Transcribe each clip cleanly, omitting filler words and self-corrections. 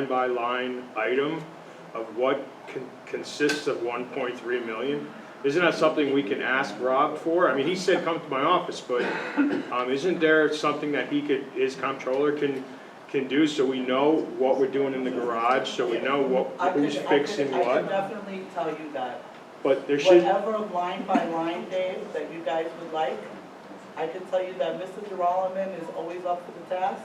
by line item of what consists of 1.3 million? Isn't that something we can ask Rob for? I mean, he said come to my office, but isn't there something that his comptroller can do so we know what we're doing in the garage, so we know who's fixing what? I can definitely tell you that. But there should. Whatever line by line, Dave, that you guys would like, I can tell you that Mr. Geralman is always up for the task,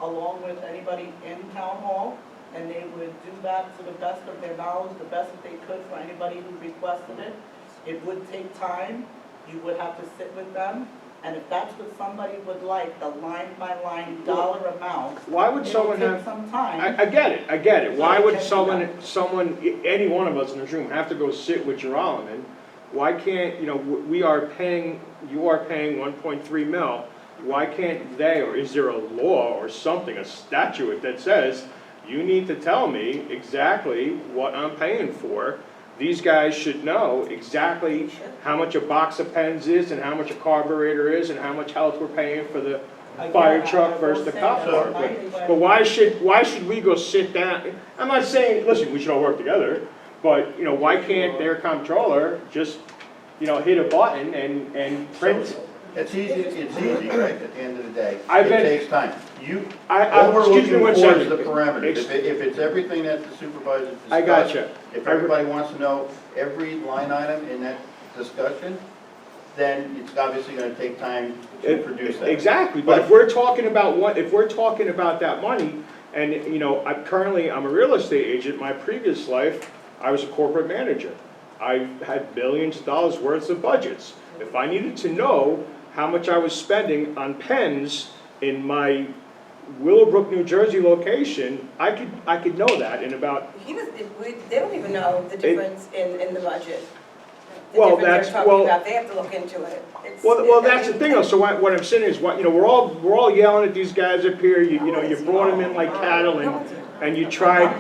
along with anybody in town hall, and they would do that to the best of their knowledge, the best that they could for anybody who requested it. It would take time. You would have to sit with them. And if that's what somebody would like, the line by line dollar amount, why would someone take have some time. I get it. Why would someone, any one of us in this room have to go sit with Geralman? Why can't, you are paying 1.3 mil. Why can't they, or is there a law or something, a statute that says, you need to tell me exactly what I'm paying for? These guys should know exactly how much a box of pens is and how much a carburetor is and how much health we're paying for the fire truck versus the cop car. But why should we go sit down? I'm not saying, listen, we should all work together, but why can't their comptroller just hit a button and print? It's easy, right, at the end of the day. It takes time. What we're looking for is the parameters. If it's everything that the supervisor discussed. I gotcha. If everybody wants to know every line item in that discussion, then it's obviously gonna take time to produce that. Exactly, but if we're talking about that money, and I'm a real estate agent. My previous life, I was a corporate manager. I had billions of dollars worth of budgets. If I needed to know how much I was spending on pens in my Willowbrook, New Jersey location, I could know that in about. They don't even know the difference in the budget. Well, they have to look into it. Well, that's the thing though. So what I'm saying is, we're all yelling at these guys up here. You brought them in like cattle, and you tried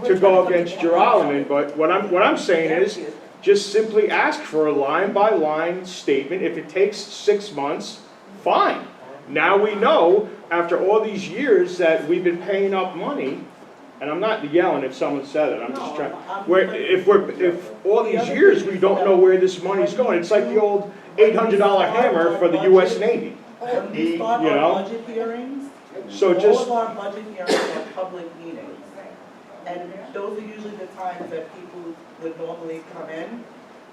to go against Geralman. But what I'm saying is, just simply ask for a line-by-line statement. If it takes 6 months, fine. Now we know, after all these years, that we've been paying up money, and I'm not yelling if someone said it, I'm just trying, if all these years we don't know where this money's going, it's like the old $800 hammer for the U.S. Navy. When we start our budget hearings, So all of our budget hearings are public meetings. And those are usually the times that people would normally come in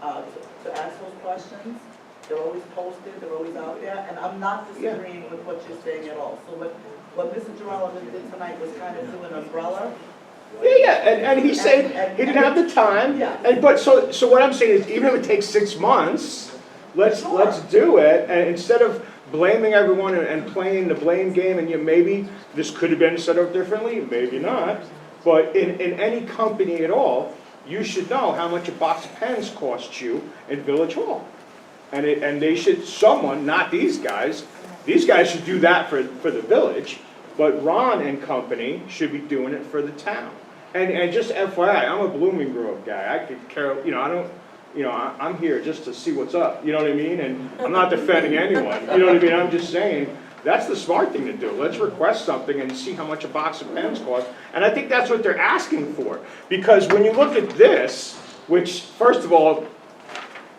to ask those questions. They're always posted, they're always out there, and I'm not disagreeing with what you're saying at all. So what Mr. Geralman did tonight was kind of do an umbrella. Yeah, and he said he didn't have the time. Yeah. But so what I'm saying is, even if it takes 6 months, let's do it, and instead of blaming everyone and playing the blame game, and maybe this could have been set up differently, maybe not. But in any company at all, you should know how much a box of pens costs you in Village Hall. And they should, someone, not these guys should do that for the village, but Ron and company should be doing it for the town. And just FYI, I'm a Blooming Grove guy. I could care, I'm here just to see what's up, you know what I mean? And I'm not defending anyone, you know what I mean? I'm just saying, that's the smart thing to do. Let's request something and see how much a box of pens costs. And I think that's what they're asking for. Because when you look at this, which, first of all,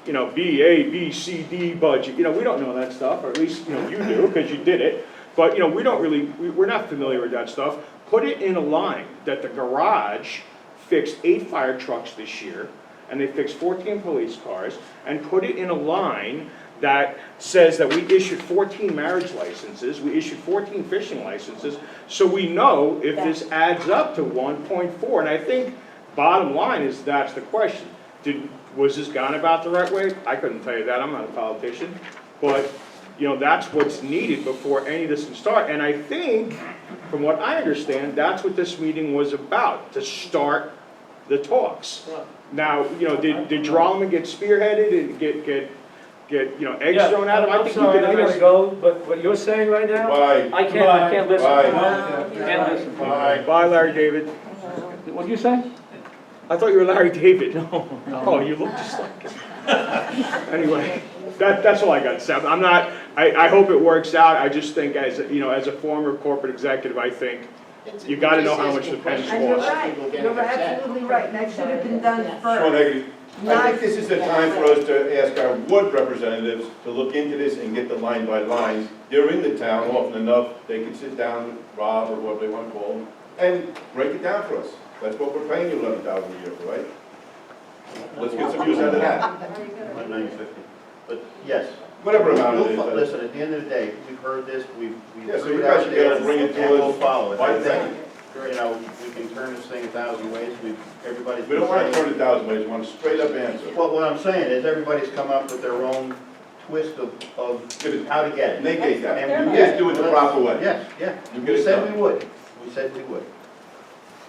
B, A, B, C, D budget, we don't know that stuff, or at least, you do, because you did it. But, we're not familiar with that stuff. Put it in a line that the garage fixed 8 fire trucks this year, and they fixed 14 police cars, and put it in a line that says that we issued 14 marriage licenses, we issued 14 fishing licenses, so we know if this adds up to 1.4. And I think bottom line is that's the question. Was this gone about the right way? I couldn't tell you that. I'm not a politician. But, that's what's needed before any of this can start. And I think, from what I understand, that's what this meeting was about, to start the talks. Now, did Geralman get spearheaded and get eggs thrown at him? I think sorry, he did I gotta go, but what you're saying right now, Bye. I can't listen. Bye. Can't listen. Bye, Larry David. What'd you say? I thought you were Larry David. No. Oh, you look just like him. Anyway, that's all I got to say. I'm not. I hope it works out. I just think, as a former corporate executive, I think You gotta know how much the pens And you're cost. right, you're absolutely right, and that should have been done Sean first. Hagerty, I think this is the time for us to ask our ward representatives to look into this and get the line by lines. They're in the town often enough, they can sit down with Rob or whatever they want to call him, and break it down for us. That's what we're paying you $11,000 a year for, right? Let's get some use out of that, About 950. But yes. whatever amount it We'll is. listen, at the end of the day, we've heard this, we've Yeah, so threw you it guys out should be able there, to bring it to and we'll us follow it. by I the think, you know, we can turn this thing 1,000 ways, everybody's. We don't want to turn it 1,000 ways, we want a straight up answer. Well, what I'm saying is, everybody's come up with their own twist of how to get it. Negate that, And you just do it the proper way. Yes, yeah, You get we it said done. we would, we said we would.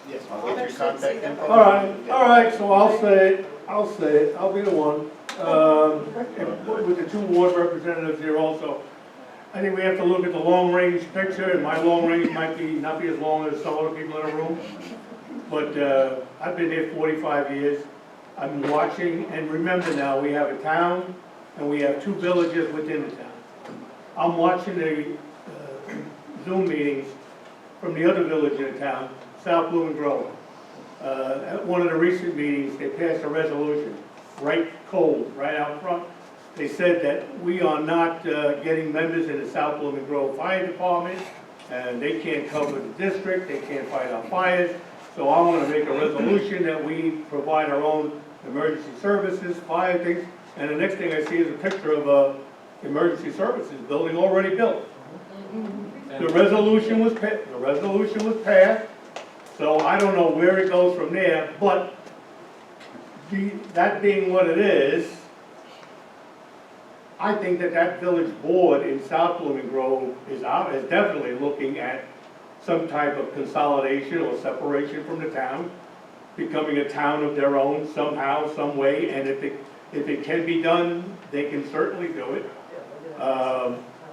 Yes. I'll get your contact info. All right, so I'll say it, I'll be the one. With the 2 ward representatives here also. I think we have to look at the long-range picture, and my long range might not be as long as some other people in the room. But I've been here 45 years. I'm watching, and remember now, we have a town, and we have 2 villages within the town. I'm watching the Zoom meetings from the other village in the town, South Blooming Grove. At one of the recent meetings, they passed a resolution, right cold, right out front. They said that we are not getting members in the South Blooming Grove Fire Department, and they can't cover the district, they can't fight our fires. So I want to make a resolution that we provide our own emergency services, fire things, and the next thing I see is a picture of a emergency services building already built. The resolution was passed, so I don't know where it goes from there, but that being what it is, I think that village board in South Blooming Grove is definitely looking at some type of consolidation or separation from the town, becoming a town of their own somehow, some way, and if it can be done, they can certainly do it.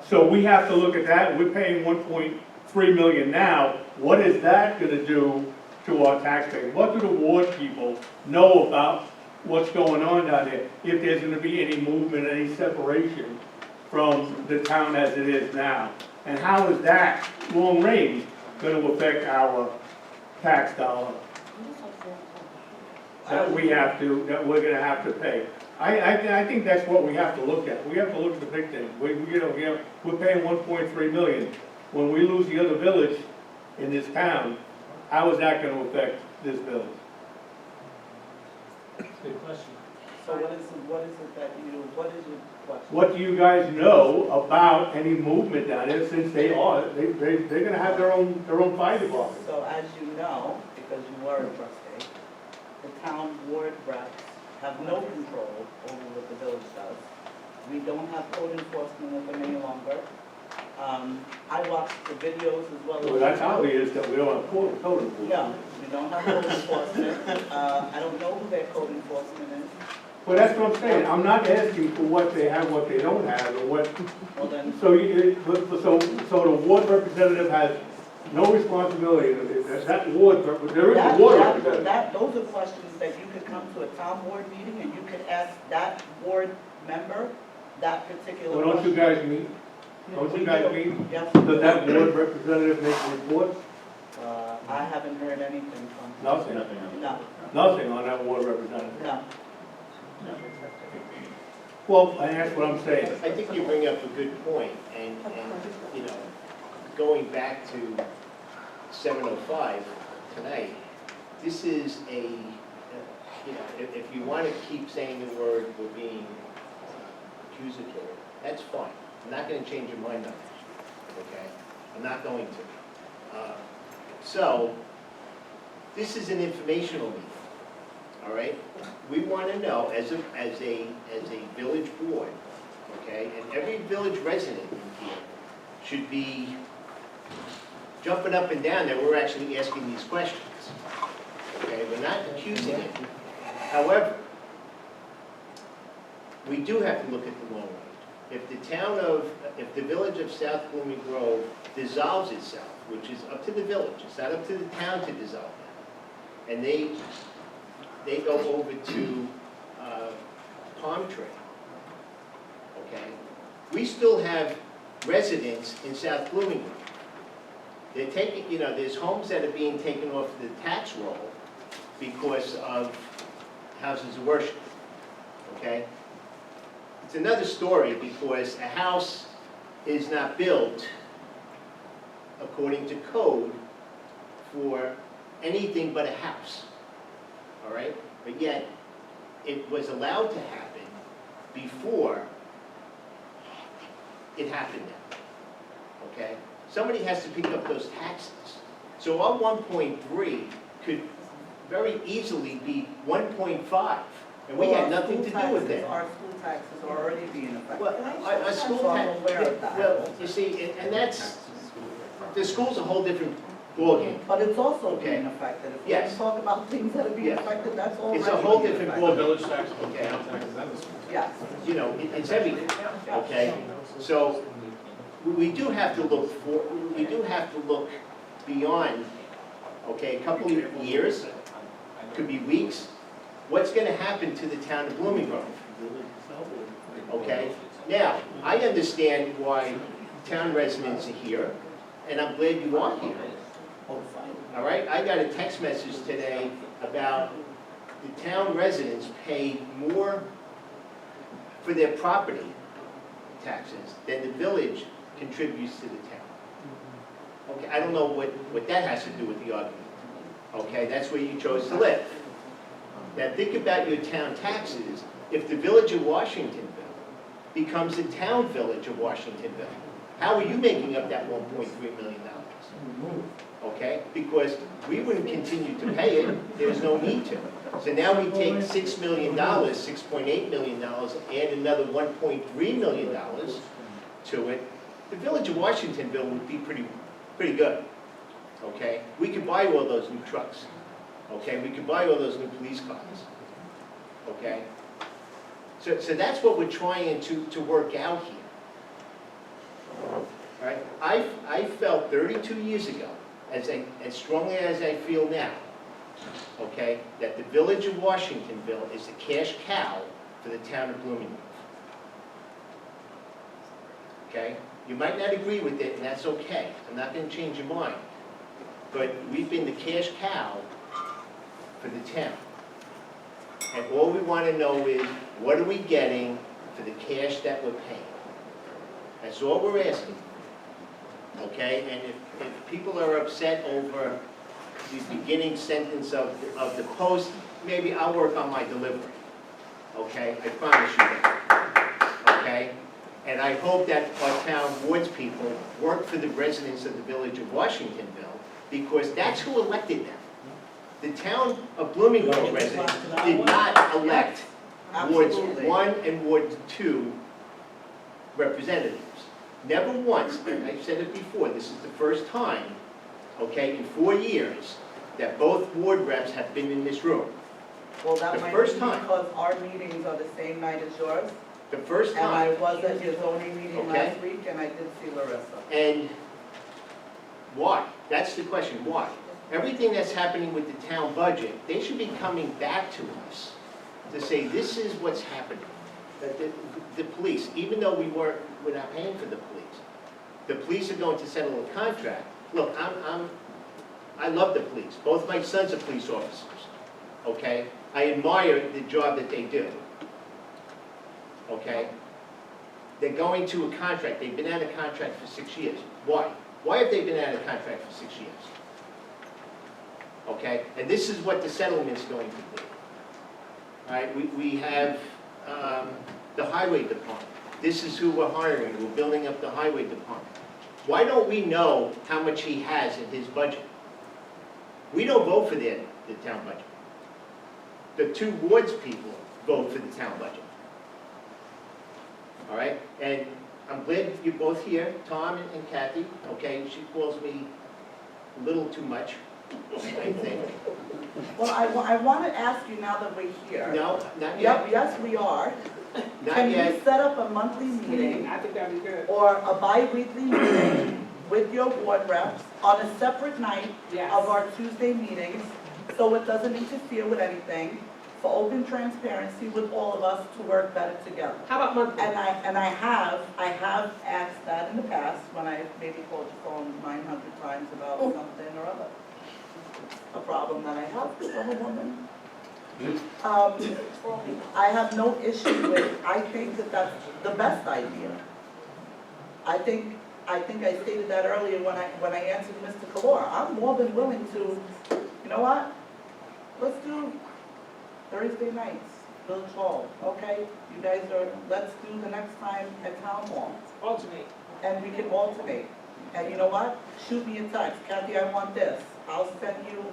So we have to look at that. We're paying 1.3 million now. What is that gonna do to our taxpayers? What do the ward people know about what's going on down there? If there's gonna be any movement, any separation from the town as it is now? And how is that long range gonna affect our tax dollar that we're gonna have to pay? I think that's what we have to look at. We have to look at the big thing. We're paying 1.3 million. When we lose the other village in this town, how is that gonna affect this village? Good question. So what is it that what is your question? What do you guys know about any movement down there, since they're gonna have their own fire department? So as you know, because you are a trustee, the town ward reps have no control over what the village does. We don't have code enforcement with them any longer. I watched the videos as well as. Well, that's obvious that we don't have code enforcement. No, we don't have code enforcement. I don't know who their code enforcement is. Well, that's what I'm saying. I'm not asking for what they have, what they don't have, or what, Well then, so the ward representative has no responsibility. That ward, there is a ward representative. those are questions that you could come to a town board meeting and you could ask that board member that particular Well, question. don't you guys meet? Don't you guys meet? Yes. Does that board representative make reports? I haven't heard anything from. Nothing. No, Nothing on that ward representative. no. Well, that's what I'm saying. I think you bring up a good point, and, you know, going back to 7:05 tonight, this is you know, if you want to keep saying the word, we're being accusatory, that's fine. I'm not going to change your mind on that, okay? I'm not going to. So, this is an informational meeting, all right? We want to know, as a village board, okay, and every village resident in here should be jumping up and down that we're actually asking these questions, okay? We're not accusing it. However, we do have to look at the long range. If the village of South Blooming Grove dissolves itself, which is up to the village, it's not up to the town to dissolve that, and they go over to Palm Tree, okay? We still have residents in South Blooming Grove. They're taking, you know, there's homes that are being taken off the tax roll because of houses of worship, okay? It's another story because a house is not built according to code for anything but a house, all right? But yet, it was allowed to happen before it happened now, okay? Somebody has to pick up those taxes. So our 1.3 could very easily be 1.5, and we Well, had our nothing to school do with taxes- that. Our school taxes are already being affected. Well, our school So I'm tax, aware of that. well, you see, and that's, the school's a whole different ballgame. But it's also Okay. being affected. If we Yes. talk about things that are being Yes. affected, that's already It's a whole being different affected. ballgame. tax, Okay. Yes. You know, it's everything, okay? So, we do have to look for, we do have to look beyond, okay, a couple of years, could be weeks. What's gonna happen to the town of Blooming Grove? Okay? Now, I understand why town residents are here, and I'm glad you are here. All right, I got a text message today about the town residents pay more for their property taxes than the village contributes to the town. Okay, I don't know what that has to do with the argument. Okay, that's where you chose to live. Now think about your town taxes. If the village of Washingtonville becomes the town village of Washingtonville, how are you making up that $1.3 million? Okay, because we wouldn't continue to pay it, there's no need to. So now we take $6 million, $6.8 million, add another $1.3 million to it. The village of Washingtonville would be pretty good, okay? We could buy all those new trucks, okay? We could buy all those new police cars, okay? So that's what we're trying to work out here. All right? I felt 32 years ago, as strongly as I feel now, okay, that the village of Washingtonville is the cash cow for the town of Blooming Grove. Okay? You might not agree with it, and that's okay. I'm not going to change your mind. But we've been the cash cow for the town. And all we want to know is, what are we getting for the cash that we're paying? That's all we're asking. Okay? And if people are upset over the beginning sentence of the post, maybe I'll work on my delivery. Okay? I promise you that. Okay? And I hope that our town boards people work for the residents of the village of Washingtonville, because that's who elected them. The town of Blooming Grove residents did not elect Wards Absolutely. 1 and Ward 2 representatives. Never once, and I've said it before, this is the first time, okay, in 4 years, that both ward reps have been in this room. Well, that The might be first time. because our meetings are the same night as yours. The first And I time. was at your zoning meeting Okay. last week, and I did see Larissa. And why? That's the question, why? Everything that's happening with the town budget, they should be coming back to us to say, this is what's happening. That the police, even though we're not paying for the police are going to settle a contract. Look, I love the police. Both my sons are police officers, okay? I admire the job that they do, okay? They're going to a contract. They've been out of contract for 6 years. Why? Why have they been out of contract for 6 years? Okay? And this is what the settlement's going to be. All right? We have the highway department. This is who we're hiring. We're building up the highway department. Why don't we know how much he has in his budget? We don't vote for the town budget. The two wards people vote for the town budget. All right? And I'm glad you're both here, Tom and Kathy, okay? She calls me a little too much, I think. Well, I want to ask you now that we're here. No, not Yep, yet. yes, we are. Not Can we yet. set up a monthly meeting I think that'd be good. or a bi-weekly meeting with your ward reps on a separate night Yes. of our Tuesday meetings, so it doesn't interfere with anything, for open transparency with all of us to work better together. How about monthly? And I have asked that in the past, when I maybe called your phone 900 times about something or other. A problem that I have, because I'm a woman. I have no issue with, I think that that's the best idea. I think I stated that earlier when I answered Mr. Kalora. I'm more than willing to, you know what? Let's do Thursday nights, Village Hall, okay? You guys let's do the next time at Town Hall. Alternate. And we can alternate. And you know what? Shoot me a text, Kathy, I want this. I'll send you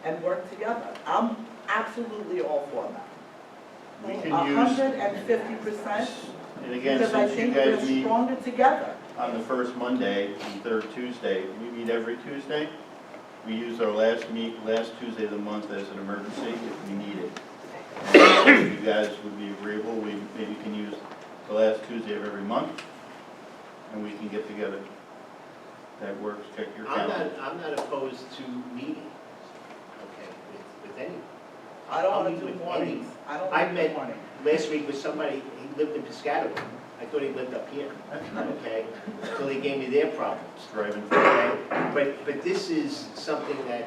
and work together. I'm absolutely all for that. We can use, 150%, and again, because I since you think guys we're meet stronger together. on the first Monday and third Tuesday, we meet every Tuesday. We use our last Tuesday of the month as an emergency if we need it. And if you guys would be agreeable, we maybe can use the last Tuesday of every month, and we can get together. That works, check your calendar. I'm not opposed to meeting, okay, with anyone. I don't I'll want meet to do with mornings. I don't I want to met- do mornings. Last week with somebody, he lived in Piscataway. I thought he lived up here, okay? So they gave me their problems. Driving. Okay, but this is something that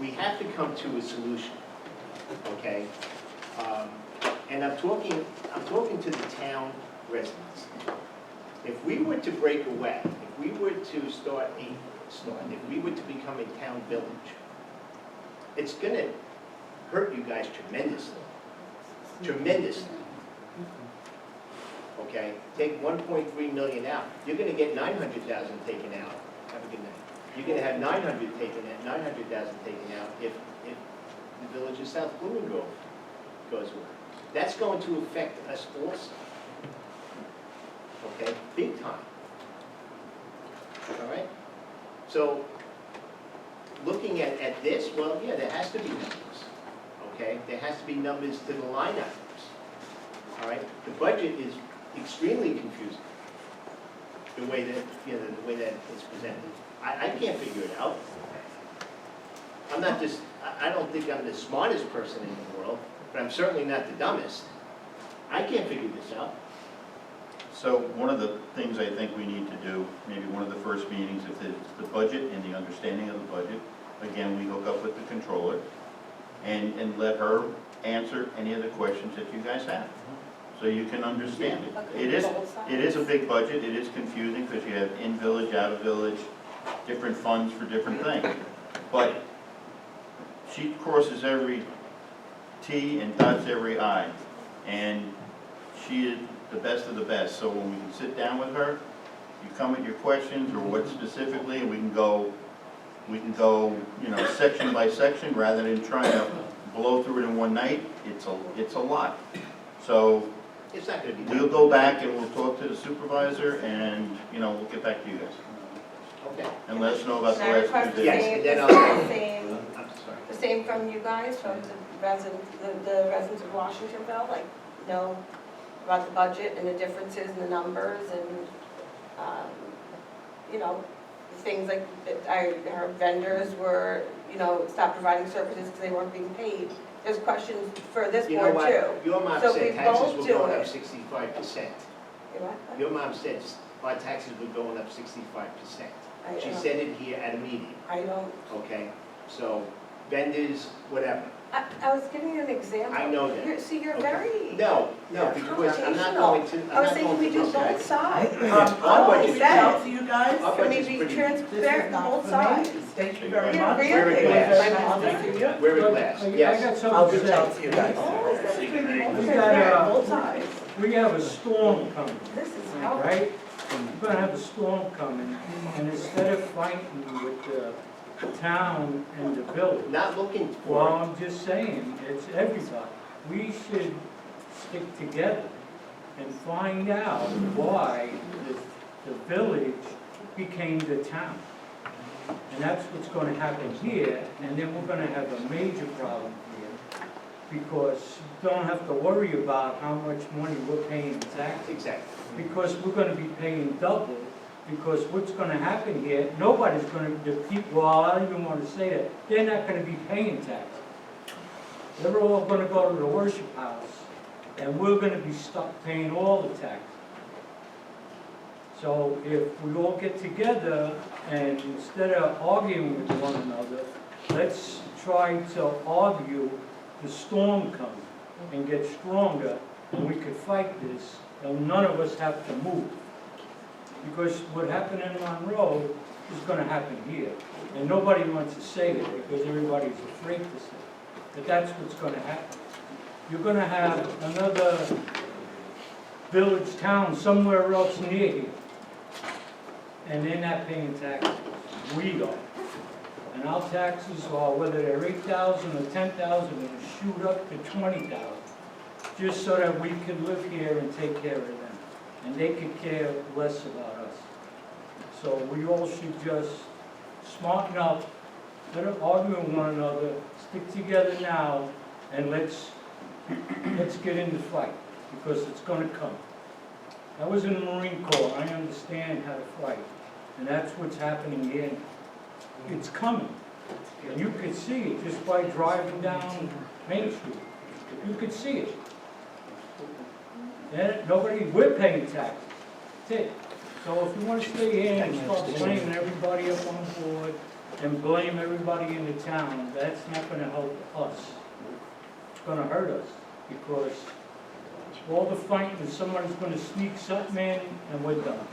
we have to come to a solution, okay? And I'm talking to the town residents. If we were to break away, if we were to if we were to become a town village, it's gonna hurt you guys tremendously, tremendously. Okay, take 1.3 million out, you're gonna get 900,000 taken out. Have a good night. You're gonna have 900,000 taken out if the village of South Bloomingdale goes away. That's going to affect us also. Okay, big time. All right? So, looking at this, well, yeah, there has to be numbers. Okay, there has to be numbers to the line items. All right, the budget is extremely confusing. The way that, the way that it's presented. I can't figure it out. I'm not just, I don't think I'm the smartest person in the world, but I'm certainly not the dumbest. I can't figure this out. So one of the things I think we need to do, maybe one of the first meetings, if it's the budget and the understanding of the budget, again, we hook up with the controller and let her answer any of the questions that you guys have, so you can understand it. It is a big budget, it is confusing because you have in-village, out-of-village, different funds for different things. But she crosses every T and dots every I, and she is the best of the best. So when we can sit down with her, you come with your questions or what specifically, and we can go, section by section rather than trying to blow through it in one night. It's a lot. So It's not gonna be. we'll go back and we'll talk to the supervisor and, we'll get back to you guys. Okay. And let us know about the Can I last request the Tuesday. Yes, same, and then the same, I'm sorry. the same from you guys, from the residents of Washingtonville, like, know about the budget and the differences in the numbers and, things like, our vendors were, stopped providing services because they weren't being paid. There's questions for this You know board too. what? Your mom So said we taxes both were do going up it. 65%. You what? Your mom said our taxes were going up 65%. I She don't- said it here at a meeting, I don't, okay? So vendors, whatever. I was giving you an example. I know that. You're Okay. very No, because I'm not going to, I was thinking we do this guy. both sides. I want to budget's reach out to you guys. Our Can we budget's be pretty- This is transparent not both for sides? me. Thank you very Yeah, much. really? We're in class. My mom to you. We're in class, I yes. got I'll something to reach out say. to you guys. Oh, that's good. We Transparent, got, both sides. We have a storm coming, This is how. right? We're gonna have a storm coming, and instead of fighting with the town and the village, Not looking well, for, I'm just saying, it's everybody. We should stick together and find out why the village became the town. And that's what's gonna happen here, and then we're gonna have a major problem here, because you don't have to worry about how much money we're paying in taxes, exactly. because we're gonna be paying double, because what's gonna happen here, nobody's gonna, the people, well, I don't even wanna say that, they're not gonna be paying taxes. they're all gonna go to the worship house, and we're gonna be stuck paying all the taxes. So if we all get together, and instead of arguing with one another, let's try to argue the storm coming and get stronger, and we could fight this, and none of us have to move. Because what happened in Monroe is gonna happen here. And nobody wants to say it because everybody's afraid to say it. But that's what's gonna happen. You're gonna have another village town somewhere else near here. And they're not paying taxes. We are. And our taxes are, whether they're 8,000 or 10,000, and shoot up to 20,000. Just so that we can live here and take care of them. And they could care less about us. So we all should just smarten up, let us argue with one another, stick together now, and let's get in the fight, because it's gonna come. I was in the Marine Corps, I understand how to fight, and that's what's happening here. It's coming, and you could see it just by driving down Main Street. You could see it. And we're paying taxes, that's it. So if you want to stay here and start blaming everybody up on board and blame everybody in the town, that's not going to help us. It's going to hurt us, because all the fighting, somebody's going to sneak something in, and we're done.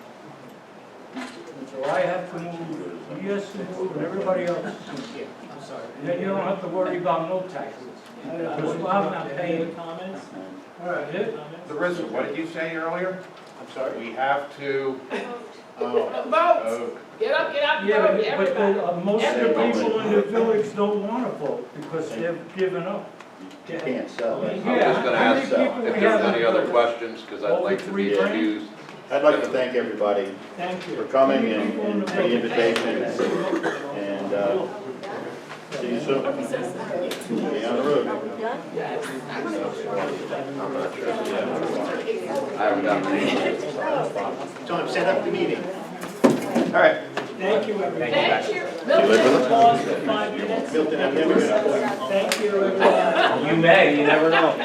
And so I have to move, he has to move, and everybody else has to move. I'm sorry. And then you don't have to worry about no taxes. Because I'm not paying. Comments? All right. That's it. Larissa, what did you say earlier? I'm sorry. We have to, Oh, vote. Get up, vote, Yeah, but everybody. most of the people in the village don't want to vote because they've given up. You can't sell it. Yeah, I was gonna how many ask people if we there's have any in other the- questions, because I'd Over like to be 3 grand? excused. I'd like to thank everybody Thank you. for coming and for the invitation, and see you soon. See you on the road. I'm not sure. I haven't gotten any. Tom, set up the meeting. All right. Thank you, everybody. Thank you. Pause for 5 minutes. Milton, I'm never gonna. Thank you, everybody. You may, you never know. We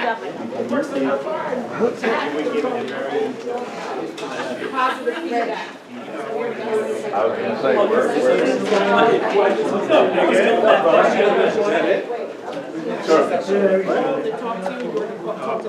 give it a very, Positive feedback. I was gonna say, we're. To talk to you, we're going to talk to